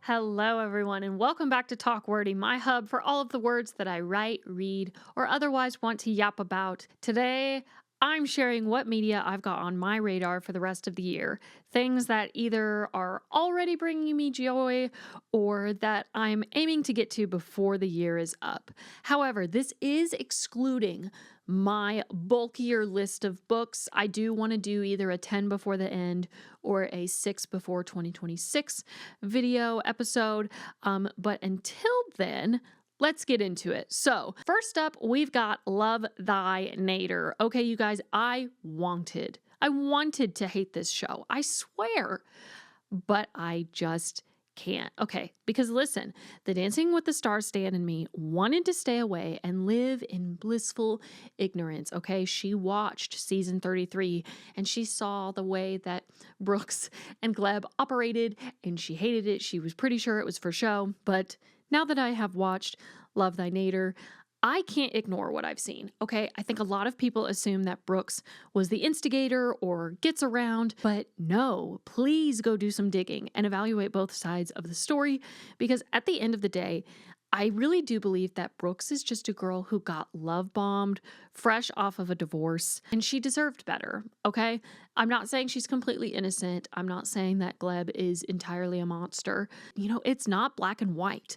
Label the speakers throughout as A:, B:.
A: Hello, everyone, and welcome back to Talk Wordy, my hub for all of the words that I write, read, or otherwise want to yap about. Today, I'm sharing what media I've got on my radar for the rest of the year. Things that either are already bringing me joy or that I'm aiming to get to before the year is up. However, this is excluding my bulkier list of books. I do want to do either a 10 before the end or a 6 before 2026 video episode. But until then, let's get into it. So, first up, we've got Love Thy Nader. Okay, you guys, I wanted to hate this show. I swear. But I just can't. Okay, because listen, the Dancing with the Stars stan in me wanted to stay away and live in blissful ignorance. Okay, she watched season 33 and she saw the way that Brooks and Gleb operated and she hated it. She was pretty sure it was for show. But now that I have watched Love Thy Nader, I can't ignore what I've seen, okay? I think a lot of people assume that Brooks was the instigator or gets around, but no, please go do some digging and evaluate both sides of the story, because at the end of the day, I really do believe that Brooks is just a girl who got love bombed fresh off of a divorce, and she deserved better, okay? I'm not saying she's completely innocent. I'm not saying that Gleb is entirely a monster. You know, it's not black and white.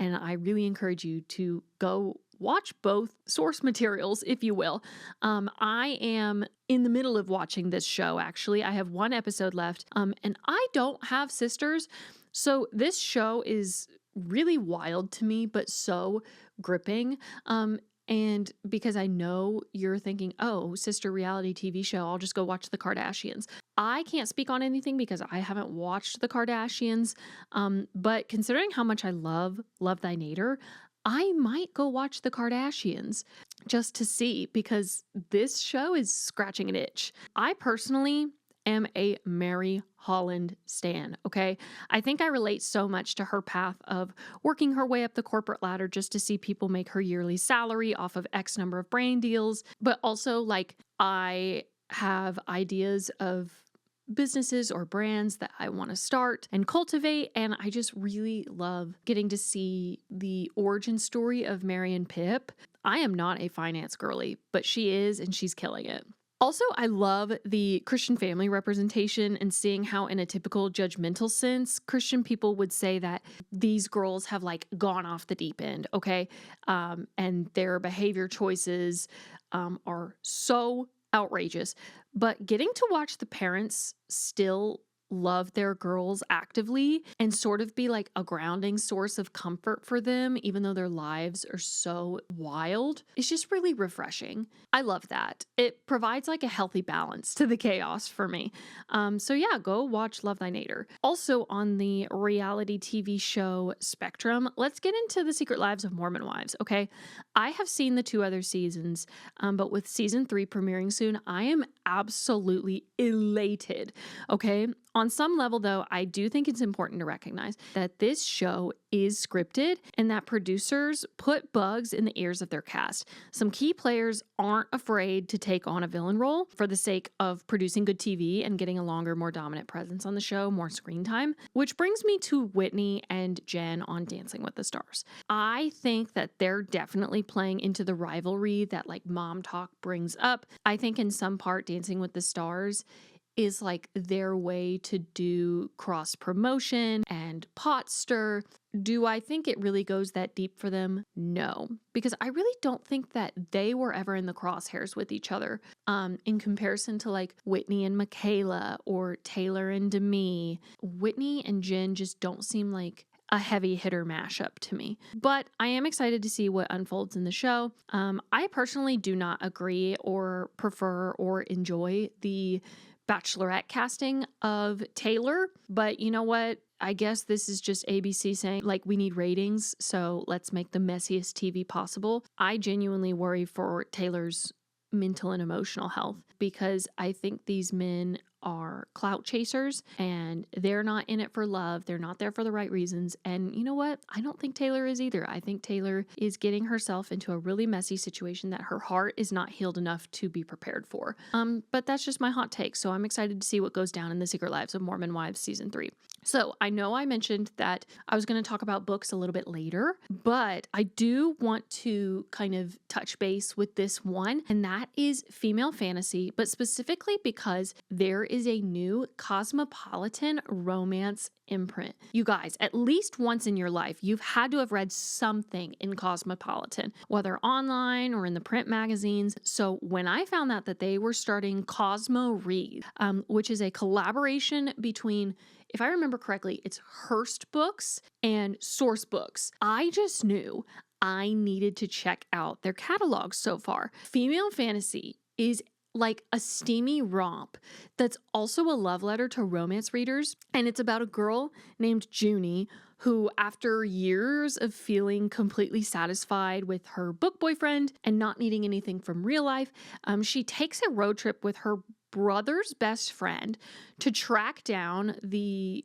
A: And I really encourage you to go watch both source materials, if you will. I am in the middle of watching this show, actually. I have one episode left, and I don't have sisters. So this show is really wild to me, but so gripping. And because I know you're thinking, oh, sister reality TV show, I'll just go watch the Kardashians. I can't speak on anything because I haven't watched the Kardashians. But considering how much I love Thy Nader, I might go watch the Kardashians just to see, because this show is scratching an itch. I personally am a Mary Holland stan, okay? I think I relate so much to her path of working her way up the corporate ladder just to see people make her yearly salary off of X number of brand deals, but also like I have ideas of businesses or brands that I want to start and cultivate, and I just really love getting to see the origin story of Mary and Pip. I am not a finance girly, but she is, and she's killing it. Also, I love the Christian family representation and seeing how, in a typical judgmental sense, Christian people would say that these girls have like gone off the deep end, okay? And their behavior choices are so outrageous. But getting to watch the parents still love their girls actively and sort of be like a grounding source of comfort for them, even though their lives are so wild, it's just really refreshing. I love that. It provides like a healthy balance to the chaos for me. So yeah, go watch Love Thy Nader. Also on the reality TV show spectrum, let's get into The Secret Lives of Mormon Wives, okay? I have seen the 2 other seasons, but with season 3 premiering soon, I am absolutely elated, okay? On some level, though, I do think it's important to recognize that this show is scripted and that producers put bugs in the ears of their cast. Some key players aren't afraid to take on a villain role for the sake of producing good TV and getting a longer, more dominant presence on the show, more screen time, which brings me to Whitney and Jen on Dancing with the Stars. I think that they're definitely playing into the rivalry that like Mom Talk brings up. I think in some part Dancing with the Stars is like their way to do cross promotion and pot stir. Do I think it really goes that deep for them? No, because I really don't think that they were ever in the crosshairs with each other in comparison to like Whitney and Michaela or Taylor and Demi. Whitney and Jen just don't seem like a heavy hitter mashup to me. But I am excited to see what unfolds in the show. I personally do not agree or prefer or enjoy the Bachelorette casting of Taylor, but you know what? I guess this is just ABC saying, like, we need ratings, so let's make the messiest TV possible. I genuinely worry for Taylor's mental and emotional health because I think these men are clout chasers and they're not in it for love. They're not there for the right reasons. And you know what? I don't think Taylor is either. I think Taylor is getting herself into a really messy situation that her heart is not healed enough to be prepared for. But that's just my hot take. So I'm excited to see what goes down in The Secret Lives of Mormon Wives season 3. So I know I mentioned that I was going to talk about books a little bit later, but I do want to kind of touch base with this one, and that is female fantasy, but specifically because there is a new cosmopolitan romance imprint. You guys, at least once in your life, you've had to have read something in Cosmopolitan, whether online or in the print magazines. So when I found out that they were starting Cosmo Read, which is a collaboration between, if I remember correctly, it's Hearst Books and Source Books, I just knew I needed to check out their catalog so far. Female fantasy is like a steamy romp that's also a love letter to romance readers. And it's about a girl named Junie who, after years of feeling completely satisfied with her book boyfriend and not needing anything from real life, she takes a road trip with her brother's best friend to track down the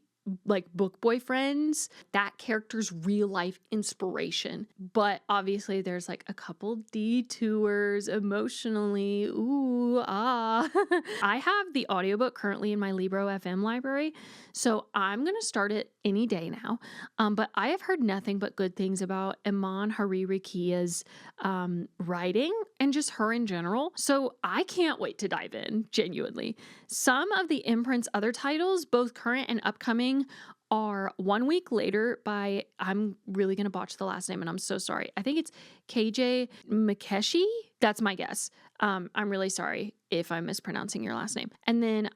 A: book boyfriends, that character's real life inspiration. But obviously there's like a couple detours emotionally. Ooh, ah. I have the audiobook currently in my Libro FM library, so I'm going to start it any day now. But I have heard nothing but good things about Iman Hariri-Kia's writing and just her in general. So I can't wait to dive in, genuinely. Some of the imprint's other titles, both current and upcoming, are 1 week later by, I'm really going to botch the last name and I'm so sorry. I think it's KJ Mikeshi. That's my guess. I'm really sorry if I'm mispronouncing your last name. And then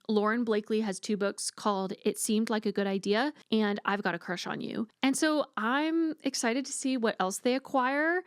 A: Lauren Blakely has 2 books called It Seemed Like a Good Idea and I've Got a Crush on You. And so I'm excited to see what else they acquire.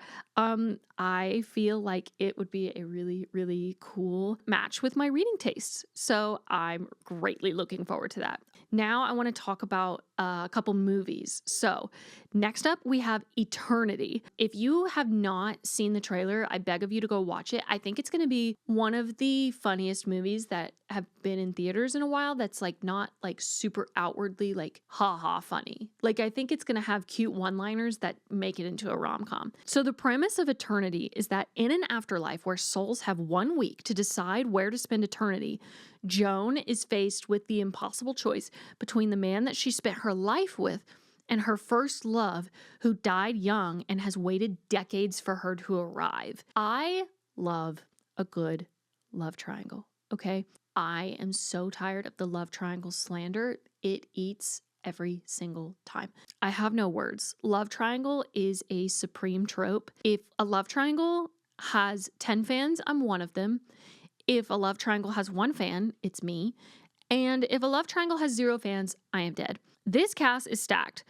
A: I feel like it would be a really, really cool match with my reading tastes. So I'm greatly looking forward to that. Now I want to talk about a couple movies. So next up, we have Eternity. If you have not seen the trailer, I beg of you to go watch it. I think it's going to be one of the funniest movies that have been in theaters in a while that's like not like super outwardly like ha funny. Like I think it's going to have cute one-liners that make it into a rom-com. So the premise of Eternity is that in an afterlife where souls have 1 week to decide where to spend eternity, Joan is faced with the impossible choice between the man that she spent her life with and her first love, who died young and has waited decades for her to arrive. I love a good love triangle, okay? I am so tired of the love triangle slander. It eats every single time. I have no words. Love triangle is a supreme trope. If a love triangle has 10 fans, I'm one of them. If a love triangle has 1 fan, it's me. And if a love triangle has 0 fans, I am dead. This cast is stacked.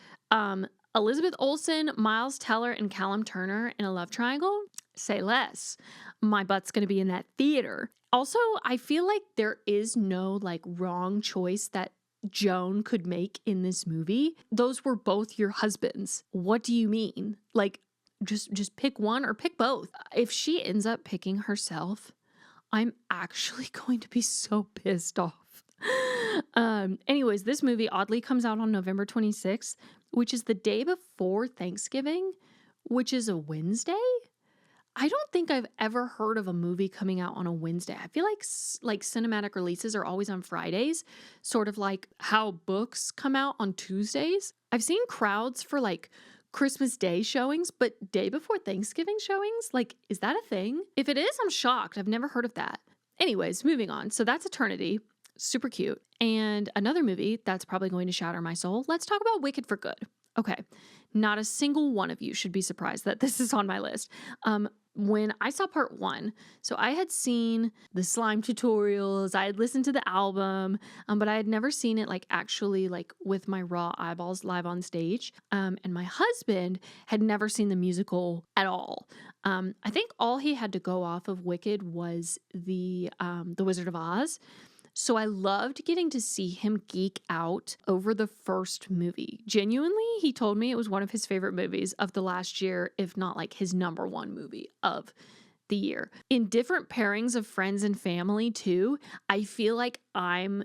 A: Elizabeth Olsen, Miles Teller, and Callum Turner in a love triangle? Say less. My butt's going to be in that theater. Also, I feel like there is no like wrong choice that Joan could make in this movie. Those were both your husbands. What do you mean? Like, just pick one or pick both. If she ends up picking herself, I'm actually going to be so pissed off. Anyways, this movie oddly comes out on November 26th, which is the day before Thanksgiving, which is a Wednesday. I don't think I've ever heard of a movie coming out on a Wednesday. I feel like cinematic releases are always on Fridays, sort of like how books come out on Tuesdays. I've seen crowds for like Christmas Day showings, but day before Thanksgiving showings? Like, is that a thing? If it is, I'm shocked. I've never heard of that. Anyways, moving on. So that's Eternity. Super cute. And another movie that's probably going to shatter my soul. Let's talk about Wicked for Good. Okay. Not a single one of you should be surprised that this is on my list. When I saw part 1, so I had seen the slime tutorials, I had listened to the album, but I had never seen it like actually like with my raw eyeballs live on stage. And my husband had never seen the musical at all. I think all he had to go off of Wicked was the Wizard of Oz. So I loved getting to see him geek out over the first movie. Genuinely, he told me it was one of his favorite movies of the last year, if not like his number 1 movie of the year. In different pairings of friends and family too, I feel like I'm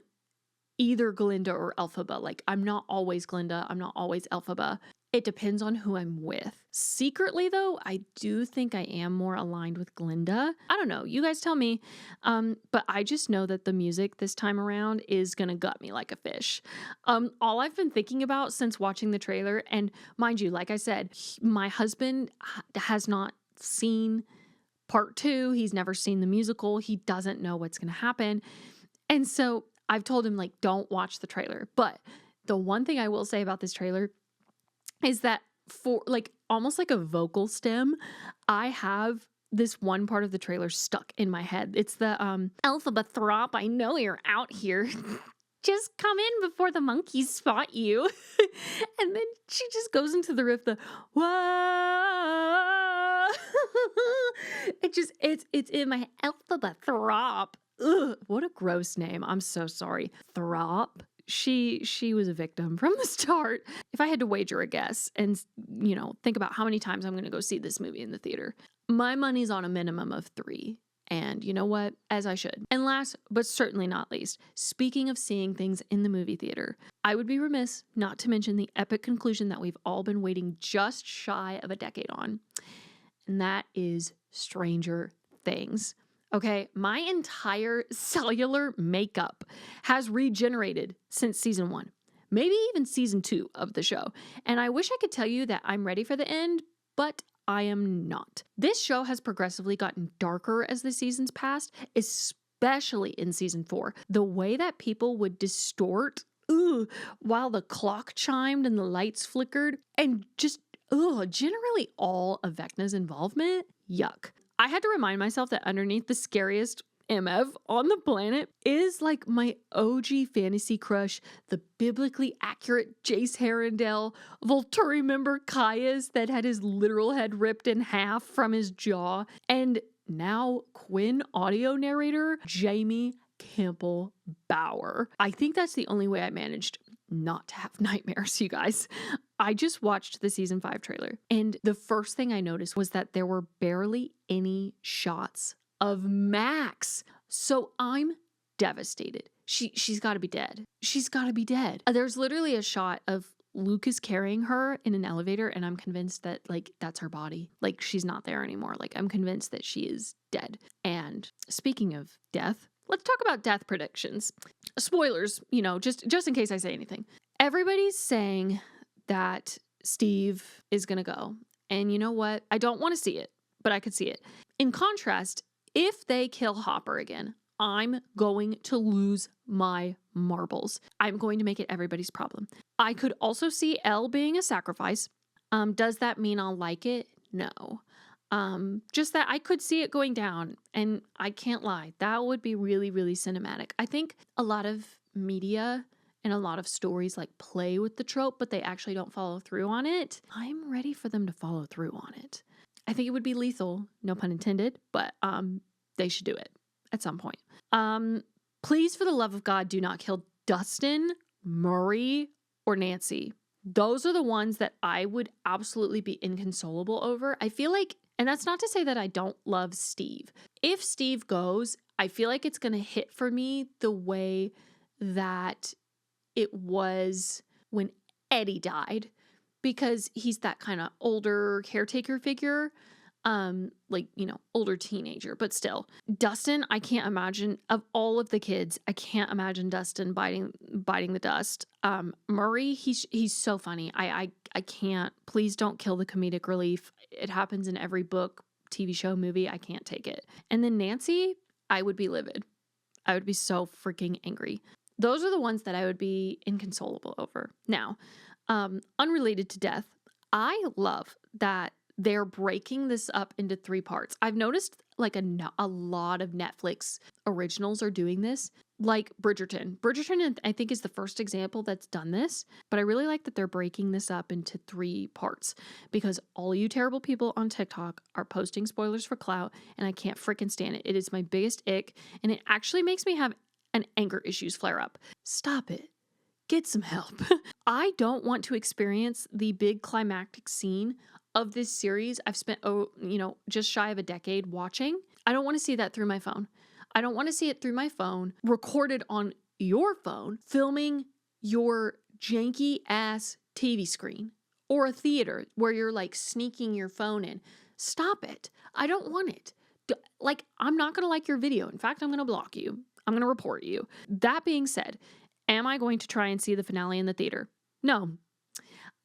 A: either Glinda or Elphaba. Like, I'm not always Glinda, I'm not always Elphaba. It depends on who I'm with. Secretly, though, I do think I am more aligned with Glinda. I don't know. You guys tell me. But I just know that the music this time around is gonna gut me like a fish. All I've been thinking about since watching the trailer, and mind you, like I said, my husband has not seen part 2. He's never seen the musical. He doesn't know what's gonna happen. And so I've told him, like, don't watch the trailer. But the one thing I will say about this trailer is that for like almost like a vocal stem, I have this one part of the trailer stuck in my head. It's the Elphaba Throp, I know you're out here. Just come in before the monkeys spot you. And then she just goes into the riff, the whoa. It's in my Elphaba Throp. Ugh, what a gross name. I'm so sorry. Throp. She was a victim from the start. If I had to wager a guess and, think about how many times I'm going to go see this movie in the theater, my money's on a minimum of 3. And you know what? As I should. And last, but certainly not least, speaking of seeing things in the movie theater, I would be remiss not to mention the epic conclusion that we've all been waiting just shy of a decade on. And that is Stranger Things. Okay, my entire cellular makeup has regenerated since season 1, maybe even season 2 of the show. And I wish I could tell you that I'm ready for the end, but I am not. This show has progressively gotten darker as the seasons passed, especially in season 4. The way that people would distort while the clock chimed and the lights flickered, and just generally all of Vecna's involvement, yuck. I had to remind myself that underneath the scariest MF on the planet is like my OG fantasy crush, the biblically accurate Jace Harrendale, Volturi member Caius that had his literal head ripped in half from his jaw, and now Quinn audio narrator Jamie Campbell Bower. I think that's the only way I managed not to have nightmares, you guys. I just watched the season 5 trailer, and the first thing I noticed was that there were barely any shots of Max. So I'm devastated. She's got to be dead. She's got to be dead. There's literally a shot of Lucas carrying her in an elevator, and I'm convinced that, like, that's her body. Like, she's not there anymore. Like, I'm convinced that she is dead. And speaking of death, let's talk about death predictions. Spoilers, just in case I say anything. Everybody's saying that Steve is going to go. And you know what? I don't want to see it, but I could see it. In contrast, if they kill Hopper again, I'm going to lose my marbles. I'm going to make it everybody's problem. I could also see Elle being a sacrifice. Does that mean I'll like it? No. Just that I could see it going down, and I can't lie. That would be really, really cinematic. I think a lot of media and a lot of stories like play with the trope, but they actually don't follow through on it. I'm ready for them to follow through on it. I think it would be lethal, no pun intended, but they should do it at some point. Please, for the love of God, do not kill Dustin, Murray, or Nancy. Those are the ones that I would absolutely be inconsolable over. I feel like, and that's not to say that I don't love Steve. If Steve goes, I feel like it's going to hit for me the way that it was when Eddie died, because he's that kind of older caretaker figure, older teenager, but still. Dustin, I can't imagine, of all of the kids, I can't imagine Dustin biting the dust. Murray, he's so funny. I can't. Please don't kill the comedic relief. It happens in every book, TV show, movie. I can't take it. And then Nancy, I would be livid. I would be so freaking angry. Those are the ones that I would be inconsolable over. Now, unrelated to death, I love that they're breaking this up into 3 parts. I've noticed like a lot of Netflix originals are doing this, like Bridgerton. Bridgerton, I think, is the first example that's done this, but I really like that they're breaking this up into 3 parts, because all you terrible people on TikTok are posting spoilers for clout, and I can't freaking stand it. It is my biggest ick, and it actually makes me have an anger issues flare up. Stop it. Get some help. I don't want to experience the big climactic scene of this series I've spent, just shy of a decade watching. I don't want to see that through my phone. I don't want to see it through my phone, recorded on your phone, filming your janky ass TV screen or a theater where you're like sneaking your phone in. Stop it. I don't want it. Like, I'm not going to like your video. In fact, I'm going to block you. I'm going to report you. That being said, am I going to try and see the finale in the theater? No.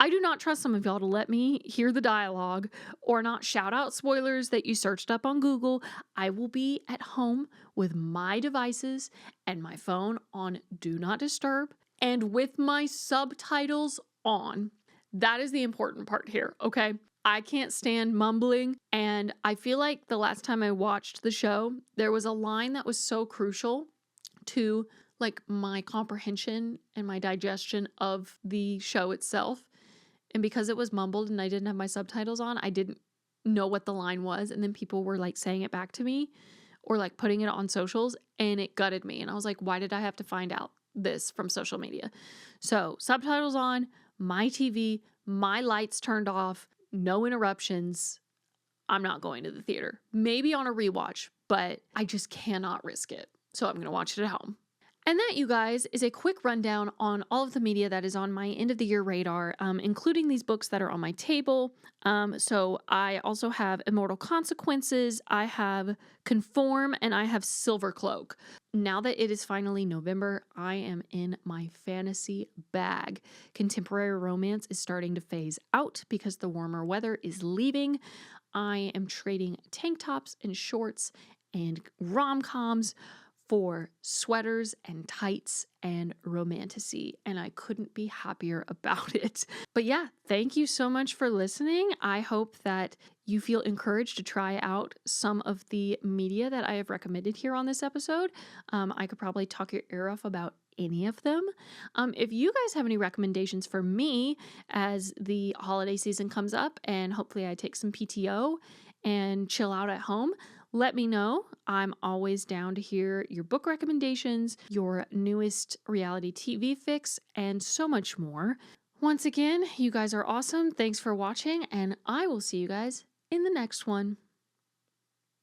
A: I do not trust some of y'all to let me hear the dialogue or not shout out spoilers that you searched up on Google. I will be at home with my devices and my phone on Do Not Disturb and with my subtitles on. That is the important part here, okay? I can't stand mumbling, and I feel like the last time I watched the show, there was a line that was so crucial to like my comprehension and my digestion of the show itself. And because it was mumbled and I didn't have my subtitles on, I didn't know what the line was. And then people were like saying it back to me or like putting it on socials, and it gutted me. And I was like, why did I have to find out this from social media? So subtitles on, my TV, my lights turned off, no interruptions. I'm not going to the theater. Maybe on a rewatch, but I just cannot risk it. So I'm going to watch it at home. And that, you guys, is a quick rundown on all of the media that is on my end of the year radar, including these books that are on my table. So I also have Immortal Consequences, I have Conform, and I have Silver Cloak. Now that it is finally November, I am in my fantasy bag. Contemporary romance is starting to phase out because the warmer weather is leaving. I am trading tank tops and shorts and rom-coms for sweaters and tights and romantasy, and I couldn't be happier about it. But yeah, thank you so much for listening. I hope that you feel encouraged to try out some of the media that I have recommended here on this episode. I could probably talk your ear off about any of them. If you guys have any recommendations for me as the holiday season comes up and hopefully I take some PTO and chill out at home, let me know. I'm always down to hear your book recommendations, your newest reality TV fix, and so much more. Once again, you guys are awesome. Thanks for watching, and I will see you guys in the next one.